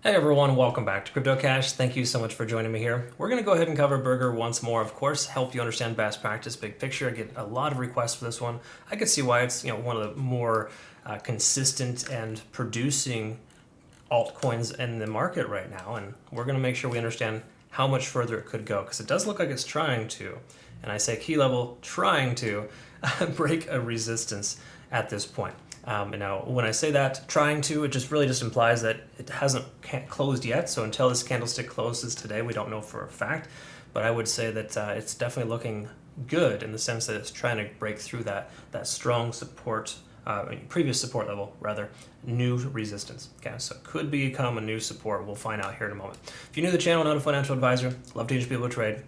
Hey everyone, welcome back to Crypto Cash. Thank you so much for joining me here. We're going to go ahead and cover Burger once more, of course, help you understand best practice, big picture. I get a lot of requests for this one. I could see why it's one of the more consistent and producing altcoins in the market right now, and we're going to make sure we understand how much further it could go, because it does look like it's trying to, and I say key level, trying to break a resistance at this point. And now, when I say that, trying to, it just really just implies that it hasn't closed yet. So until this candlestick closes today, we don't know for a fact. But I would say that it's definitely looking good in the sense that it's trying to break through that strong support, previous support level, rather, new resistance. Okay, so it could become a new support. We'll find out here in a moment. If you're new to the channel, not a financial advisor, love to teach people to trade.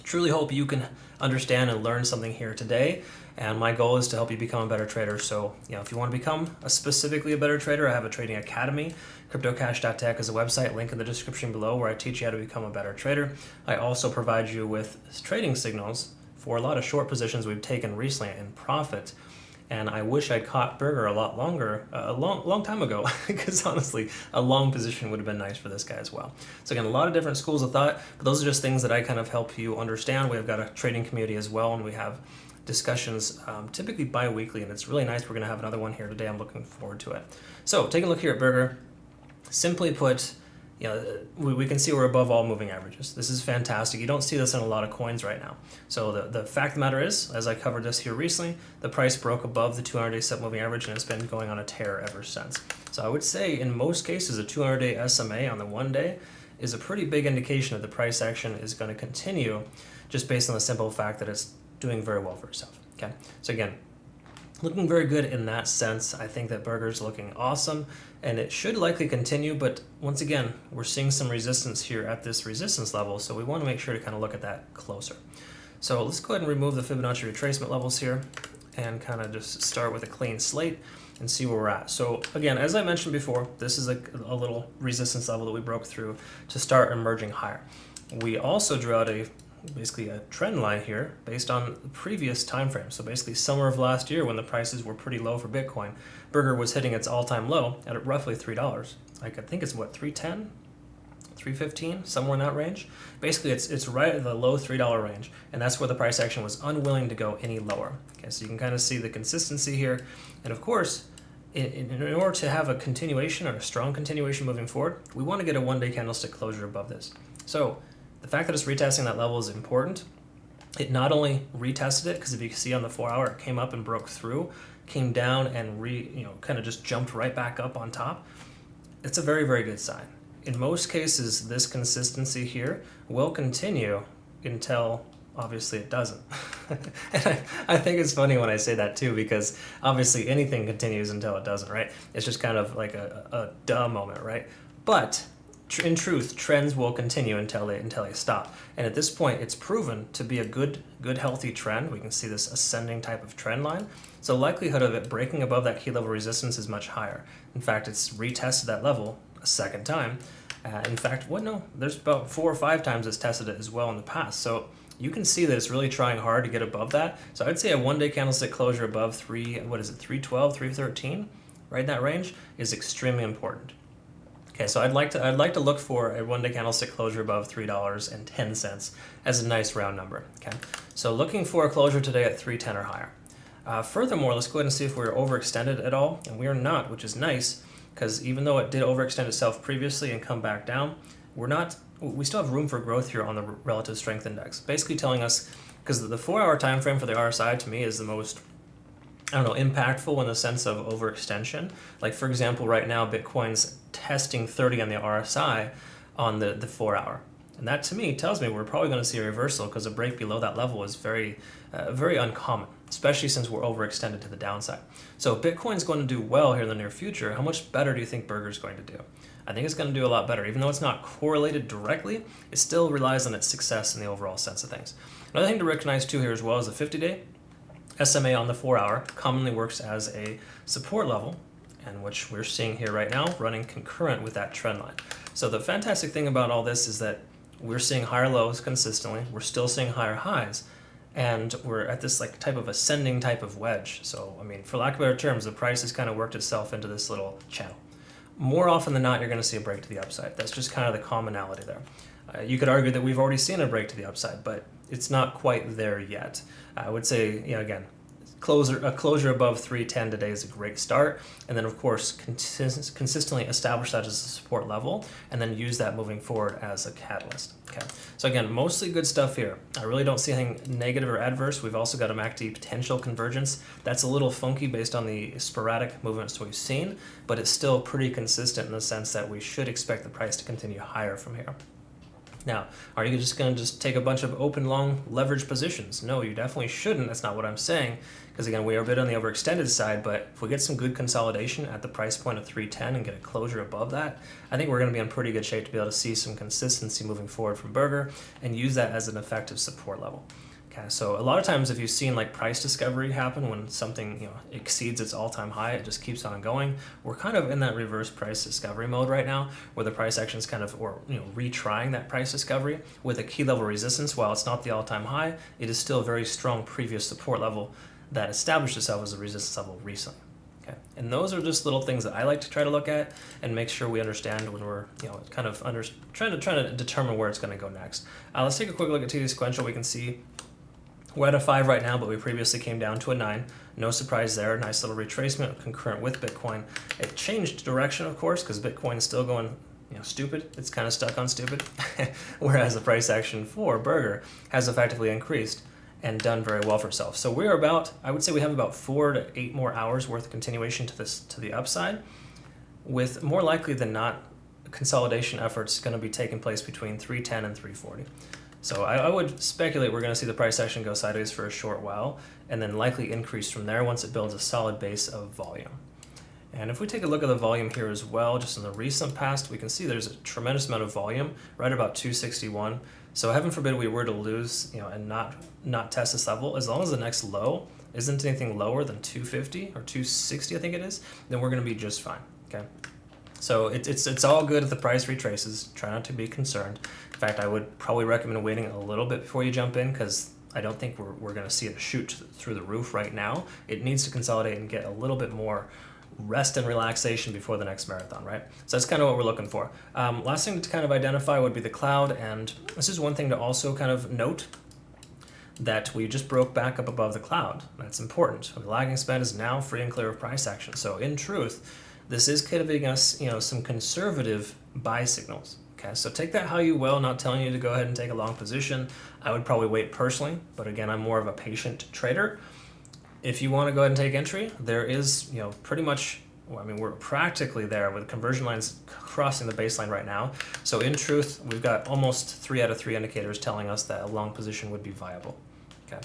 Truly hope you can understand and learn something here today, and my goal is to help you become a better trader. So if you want to become specifically a better trader, I have a trading academy. CryptoCash.tech is a website, link in the description below, where I teach you how to become a better trader. I also provide you with trading signals for a lot of short positions we've taken recently in profit. And I wish I'd caught Burger a lot longer, a long time ago, because honestly, a long position would have been nice for this guy as well. So again, a lot of different schools of thought, but those are just things that I kind of help you understand. We've got a trading community as well, and we have discussions typically bi-weekly, and it's really nice. We're going to have another one here today. I'm looking forward to it. So taking a look here at Burger, simply put, we can see we're above all moving averages. This is fantastic. You don't see this in a lot of coins right now. So the fact of the matter is, as I covered this here recently, the price broke above the 200-day set moving average, and it's been going on a tear ever since. So I would say in most cases, a 200-day SMA on the 1 day is a pretty big indication that the price action is going to continue, just based on the simple fact that it's doing very well for itself. Okay, so again, looking very good in that sense. I think that Burger's looking awesome, and it should likely continue, but once again, we're seeing some resistance here at this resistance level, so we want to make sure to kind of look at that closer. So let's go ahead and remove the Fibonacci retracement levels here and kind of just start with a clean slate and see where we're at. So again, as I mentioned before, this is a little resistance level that we broke through to start emerging higher. We also drew out basically a trend line here based on the previous time frame. So basically summer of last year, when the prices were pretty low for Bitcoin, Burger was hitting its all-time low at roughly $3. I think it's what, 310, 315, somewhere in that range. Basically it's right at the low $3 range, and that's where the price action was unwilling to go any lower. Okay, so you can kind of see the consistency here, and of course, in order to have a continuation or a strong continuation moving forward, we want to get a 1-day candlestick closure above this. So the fact that it's retesting that level is important. It not only retested it, because if you can see on the 4-hour, it came up and broke through, came down and kind of just jumped right back up on top. It's a very, very good sign. In most cases, this consistency here will continue until obviously it doesn't. And I think it's funny when I say that too, because obviously anything continues until it doesn't, right? It's just kind of like a duh moment, right? But in truth, trends will continue until they stop. And at this point, it's proven to be a good healthy trend. We can see this ascending type of trend line. So likelihood of it breaking above that key level resistance is much higher. In fact, it's retested that level a second time. In fact, there's about 4 or 5 times it's tested it as well in the past. So you can see that it's really trying hard to get above that. So I'd say a 1-day candlestick closure above 312, 313, right in that range, is extremely important. Okay, so I'd like to look for a 1-day candlestick closure above $3.10 as a nice round number. Okay, so looking for a closure today at 310 or higher. Furthermore, let's go ahead and see if we're overextended at all, and we are not, which is nice, because even though it did overextend itself previously and come back down, we still have room for growth here on the relative strength index. Basically telling us, because the 4-hour time frame for the RSI to me is the most impactful in the sense of overextension. Like for example, right now Bitcoin's testing 30 on the RSI on the 4-hour. And that to me tells me we're probably going to see a reversal, because a break below that level is very uncommon, especially since we're overextended to the downside. So if Bitcoin's going to do well here in the near future, how much better do you think Burger's going to do? I think it's going to do a lot better. Even though it's not correlated directly, it still relies on its success in the overall sense of things. Another thing to recognize too here as well is the 50-day SMA on the 4-hour commonly works as a support level, and which we're seeing here right now running concurrent with that trend line. So the fantastic thing about all this is that we're seeing higher lows consistently, we're still seeing higher highs, and we're at this like type of ascending type of wedge. So I mean, for lack of better terms, the price has kind of worked itself into this little channel. more often than not, you're going to see a break to the upside. That's just kind of the commonality there. You could argue that we've already seen a break to the upside, but it's not quite there yet. I would say, again, a closure above 310 today is a great start, and then of course consistently establish that as a support level, and then use that moving forward as a catalyst. Okay, so again, mostly good stuff here. I really don't see anything negative or adverse. We've also got a MACD potential convergence. That's a little funky based on the sporadic movements we've seen, but it's still pretty consistent in the sense that we should expect the price to continue higher from here. Now, are you just going to take a bunch of open long leverage positions? No, you definitely shouldn't. That's not what I'm saying. Because again, we are a bit on the overextended side, but if we get some good consolidation at the price point of 310 and get a closure above that, I think we're going to be in pretty good shape to be able to see some consistency moving forward from Burger and use that as an effective support level. Okay, so a lot of times if you've seen like price discovery happen when something exceeds its all-time high, it just keeps on going. We're kind of in that reverse price discovery mode right now, where the price action is kind of retrying that price discovery with a key level resistance. While it's not the all-time high, it is still a very strong previous support level that established itself as a resistance level recently. Okay, and those are just little things that I like to try to look at and make sure we understand when we're kind of trying to determine where it's going to go next. Let's take a quick look at TD Sequential. We can see we're at a 5 right now, but we previously came down to a 9. No surprise there. Nice little retracement concurrent with Bitcoin. It changed direction, of course, because Bitcoin is still going stupid. It's kind of stuck on stupid, whereas the price action for Burger has effectively increased and done very well for itself. So we're about, I would say we have about 4 to 8 more hours worth of continuation to the upside, with more likely than not consolidation efforts going to be taking place between 310 and 340. So I would speculate we're going to see the price action go sideways for a short while and then likely increase from there once it builds a solid base of volume. And if we take a look at the volume here as well, just in the recent past, we can see there's a tremendous amount of volume, right about 261. So heaven forbid we were to lose, and not test this level, as long as the next low isn't anything lower than 250 or 260, I think it is, then we're going to be just fine. Okay. So it's all good if the price retraces. Try not to be concerned. In fact, I would probably recommend waiting a little bit before you jump in, because I don't think we're going to see it shoot through the roof right now. It needs to consolidate and get a little bit more rest and relaxation before the next marathon, right? So that's kind of what we're looking for. Last thing to kind of identify would be the cloud, and this is one thing to also kind of note, that we just broke back up above the cloud. That's important. The lagging span is now free and clear of price action. So in truth, this is giving us, some conservative buy signals. Okay, so take that how you will. Not telling you to go ahead and take a long position. I would probably wait personally, but again, I'm more of a patient trader. If you want to go ahead and take entry, there is, pretty much, we're practically there with conversion lines crossing the baseline right now. So in truth, we've got almost 3 out of 3 indicators telling us that a long position would be viable. Okay.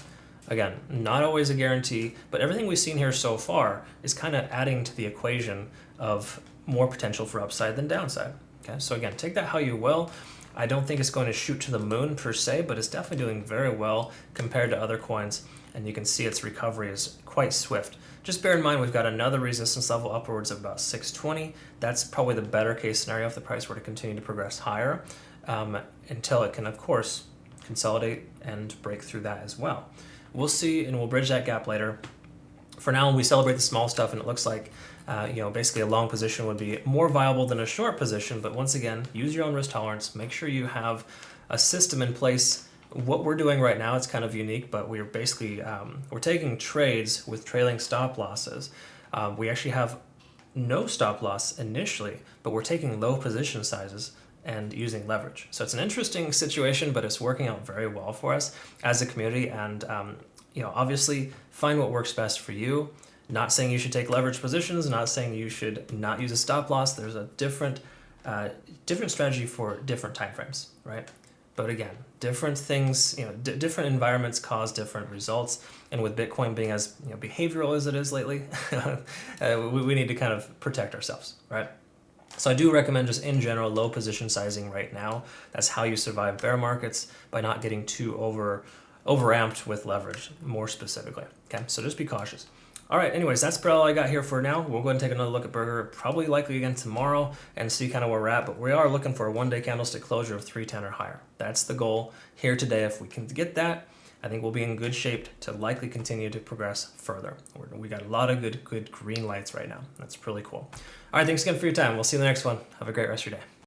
Again, not always a guarantee, but everything we've seen here so far is kind of adding to the equation of more potential for upside than downside. Okay, so again, take that how you will. I don't think it's going to shoot to the moon per se, but it's definitely doing very well compared to other coins, and you can see its recovery is quite swift. Just bear in mind we've got another resistance level upwards of about 620. That's probably the better case scenario if the price were to continue to progress higher, until it can, of course, consolidate and break through that as well. We'll see, and we'll bridge that gap later. For now, we celebrate the small stuff, and it looks like basically a long position would be more viable than a short position. But once again, use your own risk tolerance. Make sure you have a system in place. What we're doing right now, it's kind of unique, but we're basically we're taking trades with trailing stop losses. We actually have no stop loss initially, but we're taking low position sizes and using leverage. So it's an interesting situation, but it's working out very well for us as a community. And obviously find what works best for you. Not saying you should take leverage positions, not saying you should not use a stop loss. There's a different strategy for different timeframes, right? But again, different things, different environments cause different results. And with Bitcoin being as behavioral as it is lately, we need to kind of protect ourselves, right? So I do recommend just in general low position sizing right now. That's how you survive bear markets, by not getting too overamped with leverage, more specifically. Okay, so just be cautious. All right, anyways, that's all I got here for now. We'll go ahead and take another look at Burger, probably likely again tomorrow, and see kind of where we're at. But we are looking for a one-day candlestick closure of 310 or higher. That's the goal here today. If we can get that, I think we'll be in good shape to likely continue to progress further. We got a lot of good green lights right now. That's really cool. All right, thanks again for your time. We'll see you in the next one. Have a great rest of your day.